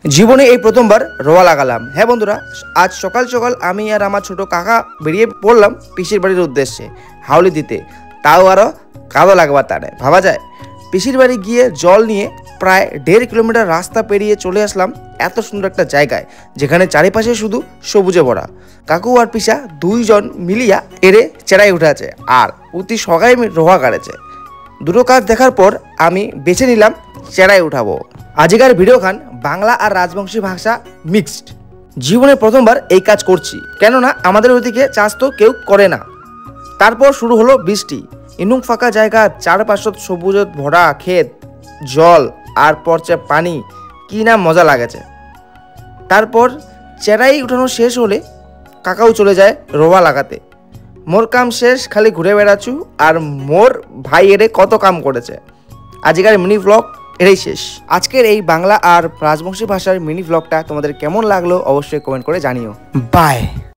জীবনে এই প্রথমবার রোয়া লাগালাম। হ্যাঁ বন্ধুরা, আজ সকাল সকাল আমি আর আমার ছোট কাকা বেরিয়ে পড়লাম পিসির বাড়ির উদ্দেশ্যে হাউলি দিতে। তাও আরও কাদো লাগবার টানে ভাবা যায়। পিসির বাড়ি গিয়ে জল নিয়ে প্রায় 1.5 কিলোমিটার রাস্তা পেরিয়ে চলে আসলাম এত সুন্দর একটা জায়গায়, যেখানে চারিপাশে শুধু সবুজে ভরা। কাকু আর পিসা দুইজন মিলিয়া এরে চেরাই উঠে আছে আর অতি সগাই রোয়া কাটেছে। দুটো কাজ দেখার পর আমি বেছে নিলাম চেরাই উঠাবো। আজকের ভিডিওখান বাংলা আর রাজবংশী ভাষা মিক্সড। জীবনে প্রথমবার এই কাজ করছি, কেননা আমাদের ওইদিকে চাষ তো কেউ করে না। তারপর শুরু হলো বৃষ্টি, ইনুং ফাঁকা জায়গা, চারপাশত সবুজ ভরা ক্ষেত, জল আর পরচে পানি, কি না মজা লাগেছে। তারপর চেরাই উঠানো শেষ হলে কাকাও চলে যায় রোয়া লাগাতে। মোর কাম শেষ, খালি ঘুরে বেড়াচ্ছু আর মোর ভাই এরে কত কাম করেছে। আজকের মিনি ব্লগ এটাই শেষ। আজকের এই বাংলা আর রাজবংশী ভাষার মিনি ব্লগটা তোমাদের কেমন লাগলো অবশ্যই কমেন্ট করে জানিও। বাই।